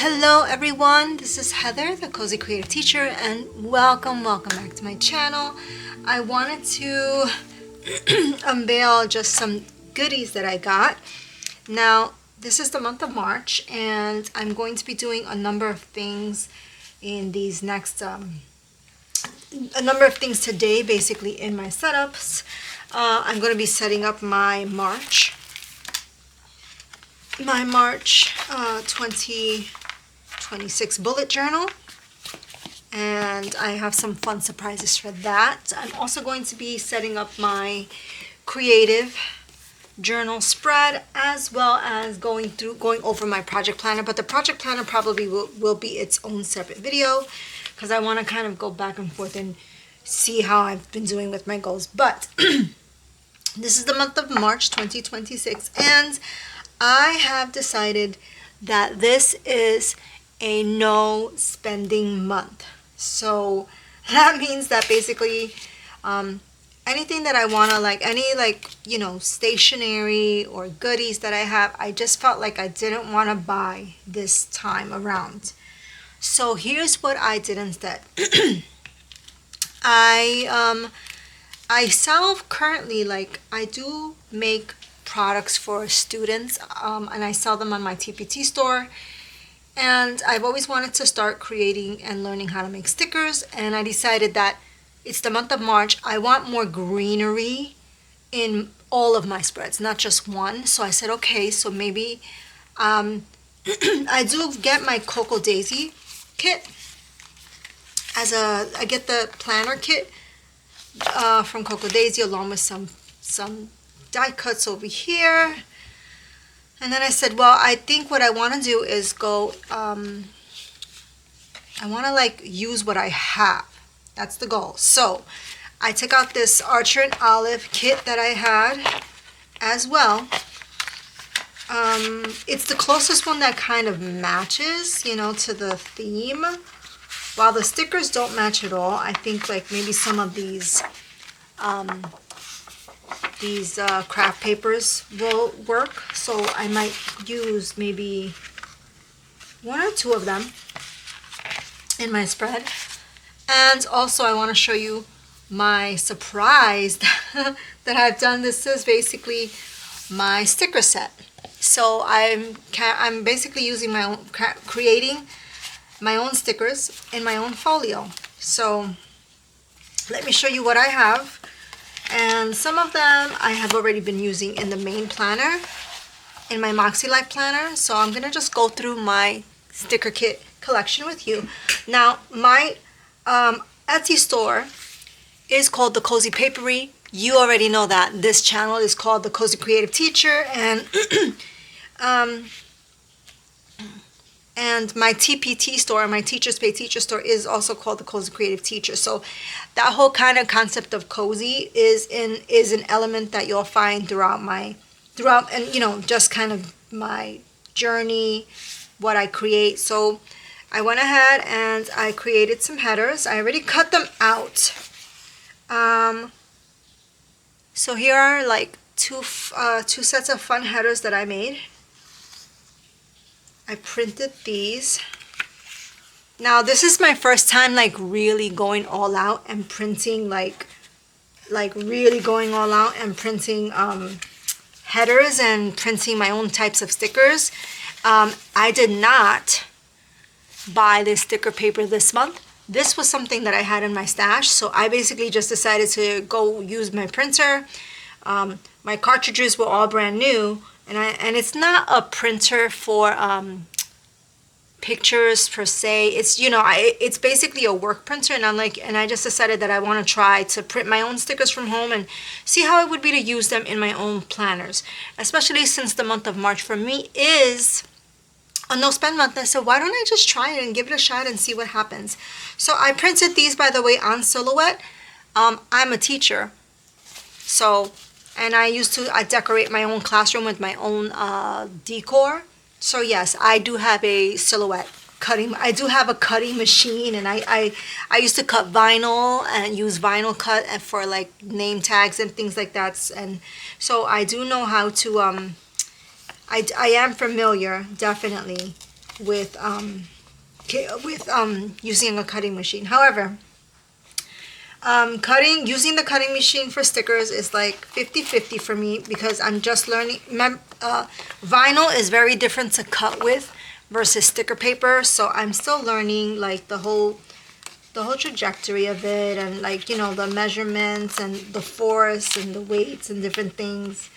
Hello everyone, this is Heather, the Cozy Creative Teacher, and welcome back to my channel. I wanted to unveil just some goodies that I got. Now, this is the month of March, and I'm going to be doing a number of things in these next, a number of things today, basically in my setups. I'm going to be setting up my March 2026 bullet journal, and I have some fun surprises for that. I'm also going to be setting up my creative journal spread, as well as going over my project planner, but the project planner probably will be its own separate video because I want to kind of go back and forth and see how I've been doing with my goals. But this is the month of March 2026, and I have decided that this is a no spending month. So that means that basically anything that I want to, stationery or goodies that I have, I just felt like I didn't want to buy this time around. So here's what I did instead. I sell currently, I do make products for students, and I sell them on my TPT store. And I've always wanted to start creating and learning how to make stickers, and I decided that it's the month of March. I want more greenery in all of my spreads, not just one. So I said, okay, so maybe I do get my Cocoa Daisy kit. I get the planner kit from Cocoa Daisy, along with some die cuts over here. And then I said, well, I think what I want to do is go, I want to use what I have. That's the goal. So I took out this Archer and Olive kit that I had as well. It's the closest one that kind of matches, to the theme. While the stickers don't match at all, I think maybe some of these craft papers will work, so I might use maybe one or two of them in my spread. And also I want to show you my surprise that I've done. This is basically my sticker set. So I'm basically using my own, creating my own stickers in my own folio. So let me show you what I have. And some of them I have already been using in the main planner, in my Moxie Life planner. So I'm going to just go through my sticker kit collection with you. Now, my Etsy store is called The Cozy Papery. You already know that. This channel is called The Cozy Creative Teacher, and and my TPT store, my Teachers Pay Teacher store, is also called The Cozy Creative Teacher. So that whole kind of concept of cozy is an element that you'll find throughout and just kind of my journey, what I create. So I went ahead and I created some headers. I already cut them out. So here are two sets of fun headers that I made. I printed these. Now this is my first time really going all out and printing really going all out and printing headers and printing my own types of stickers. I did not buy this sticker paper this month. This was something that I had in my stash, so I basically just decided to go use my printer. My cartridges were all brand new. And it's not a printer for pictures per se. It's it's basically a work printer, and I just decided that I want to try to print my own stickers from home and see how it would be to use them in my own planners, especially since the month of March for me is a no spend month. I said, why don't I just try it and give it a shot and see what happens. So I printed these, by the way, on Silhouette. I'm a teacher, so. And I decorate my own classroom with my own decor. So yes, I do have a Silhouette cutting. I do have a cutting machine, and I used to cut vinyl and use vinyl cut for name tags and things like that. And so I do know how to I am familiar, definitely, with using a cutting machine. However, using the cutting machine for stickers is like 50-50 for me, because I'm just learning. Vinyl is very different to cut with versus sticker paper, so I'm still learning like the whole trajectory of it, and like, you know, the measurements and the force and the weights and different things.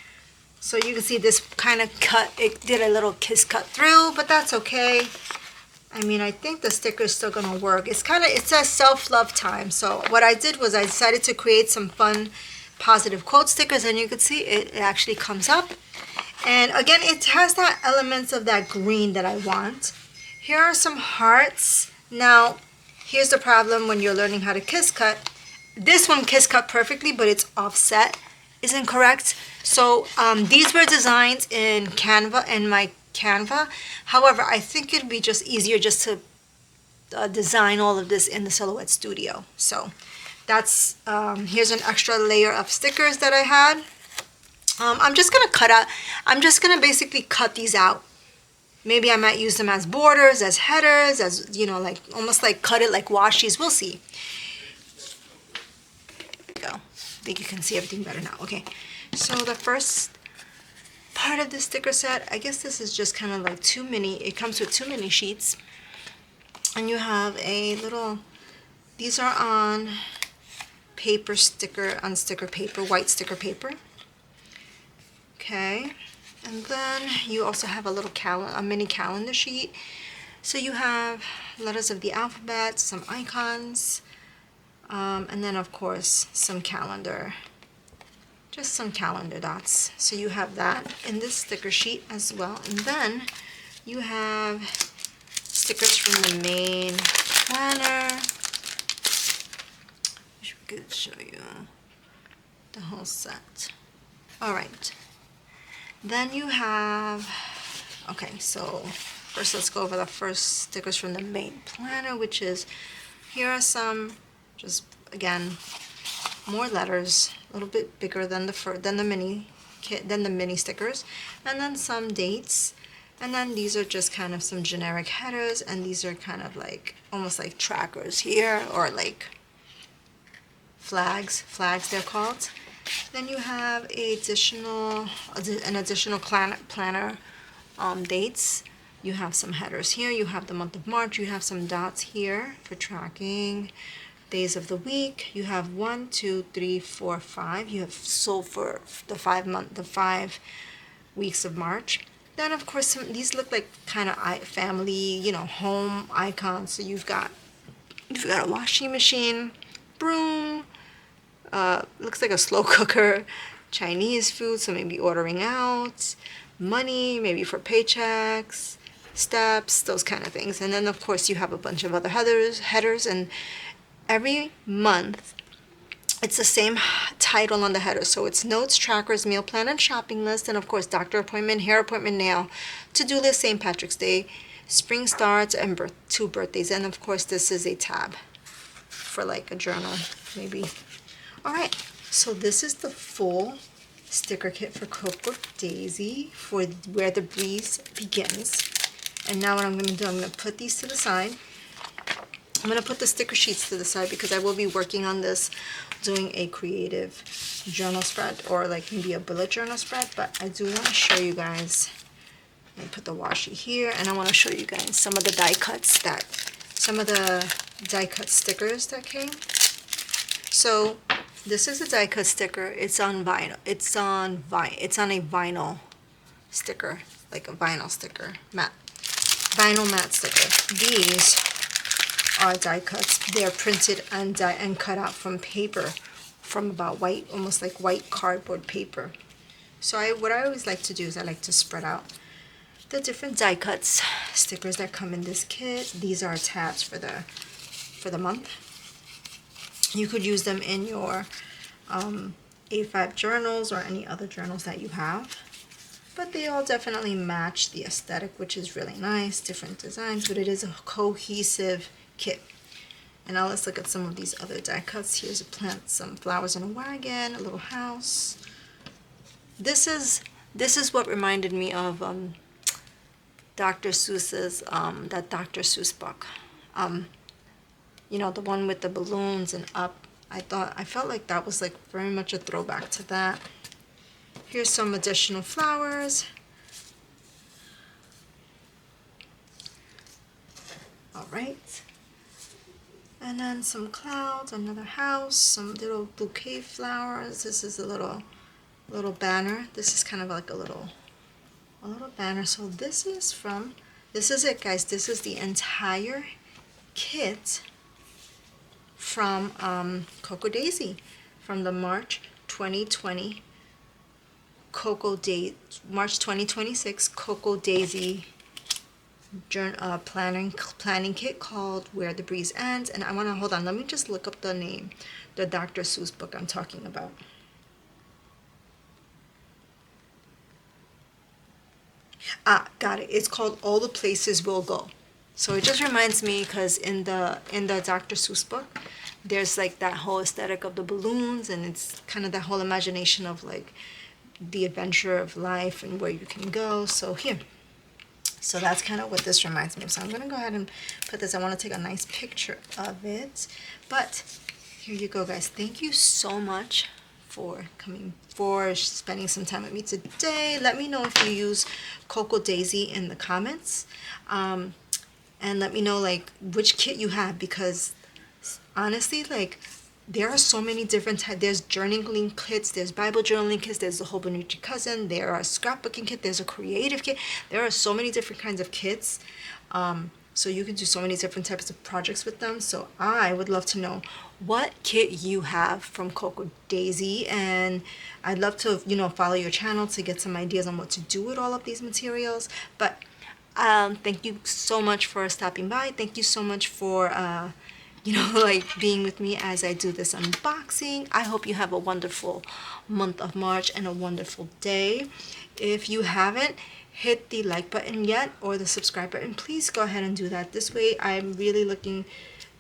So you can see this kind of cut, it did a little kiss cut through, but that's okay. I mean, I think the sticker is still gonna work. It says self-love time. So what I did was I decided to create some fun, positive quote stickers, and you can see it actually comes up. And again, it has that elements of that green that I want. Here are some hearts. Now, here's the problem when you're learning how to kiss cut. This one kiss cut perfectly, but its offset is incorrect. So these were designed in Canva, in my Canva. However, I think it'd be just easier just to design all of this in the Silhouette Studio. So that's here's an extra layer of stickers that I had. I'm just gonna basically cut these out. Maybe I might use them as borders, as headers, as, you know, like almost like cut it like washies. We'll see. There we go. I think you can see everything better now. Okay, so the first part of the sticker set, I guess this is just kind of like it comes with 2 mini sheets, and you have a little, these are on paper sticker, on sticker paper, white sticker paper. Okay, and then you also have a little a mini calendar sheet. So you have letters of the alphabet, some icons, and then of course some calendar, just some calendar dots. So you have that in this sticker sheet as well. And then you have stickers from the main planner. I could show you the whole set. All right. Then you have, okay, so first let's go over the first stickers from the main planner, which is, here are some, just again, more letters, a little bit bigger than the mini stickers, and then some dates, and then these are just kind of some generic headers, and these are kind of like almost like trackers here, or like flags they're called. Then you have an additional planner dates. You have some headers here. You have the month of March. You have some dots here for tracking days of the week. You have 1, 2, 3, 4, 5. You have for the 5 weeks of March. Then of course these look like kind of family, you know, home icons. So you've got a washing machine, broom. Looks like a slow cooker, Chinese food, so maybe ordering out, money, maybe for paychecks, steps, those kind of things. And then of course you have a bunch of other headers, and every month it's the same title on the header. So it's notes, trackers, meal plan, and shopping list, and of course doctor appointment, hair appointment, nail, to-do list, St. Patrick's Day, spring starts, and 2 birthdays. And of course this is a tab for like a journal maybe. Alright, so this is the full sticker kit for Cookbook Daisy, for Where the Breeze Begins. And now what I'm going to do, I'm going to put these to the side. I'm going to put the sticker sheets to the side because I will be working on this, doing a creative journal spread, or like maybe a bullet journal spread. But I do want to show you guys, let me put the washi here, and I want to show you guys some of the die cuts some of the die cut stickers that came. So this is a die cut sticker. It's on vinyl. It's on a vinyl sticker, like a vinyl sticker, vinyl matte sticker. These are die cuts. They're printed and cut out from paper, from about white, almost like white cardboard paper. So what I always like to do is I like to spread out the different die cuts stickers that come in this kit. These are tabs for the month. You could use them in your A5 journals or any other journals that you have. But they all definitely match the aesthetic, which is really nice. Different designs, but it is a cohesive kit. And now let's look at some of these other die cuts. Here's a plant, some flowers in a wagon, a little house. This is what reminded me of Dr. Seuss's, that Dr. Seuss book. You know, the one with the balloons and up. I felt like that was like very much a throwback to that. Here's some additional flowers. All right. And then some clouds, another house, some little bouquet flowers. This is a little banner. This is kind of like a little banner. So this is it, guys. This is the entire kit from Cocoa Daisy, from the March 2020 March 2026 Cocoa Daisy planning kit called Where the Breeze Ends. And I want to hold on. Let me just look up the name, the Dr. Seuss book I'm talking about. Got it. It's called All the Places We'll Go. So it just reminds me, because in the Dr. Seuss book, there's like that whole aesthetic of the balloons, and it's kind of that whole imagination of like the adventure of life and where you can go. So here. So that's kind of what this reminds me of. So I'm going to go ahead and put this. I want to take a nice picture of it. But here you go, guys. Thank you so much for spending some time with me today. Let me know if you use Cocoa Daisy in the comments. And let me know like which kit you have, because honestly, like, there are so many different types. There's journaling kits, there's Bible journaling kits, there's the Hobonuchi Cousin, there are scrapbooking kit, there's a creative kit. There are so many different kinds of kits. So you can do so many different types of projects with them. So I would love to know what kit you have from Cocoa Daisy, and I'd love to, follow your channel to get some ideas on what to do with all of these materials. But thank you so much for stopping by. Thank you so much for like being with me as I do this unboxing. I hope you have a wonderful month of March and a wonderful day. If you haven't hit the like button yet or the subscribe button, please go ahead and do that. This way I'm really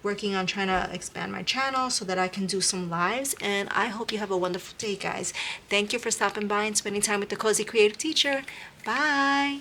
working on trying to expand my channel so that I can do some lives. And I hope you have a wonderful day, guys. Thank you for stopping by and spending time with the Cozy Creative Teacher. Bye.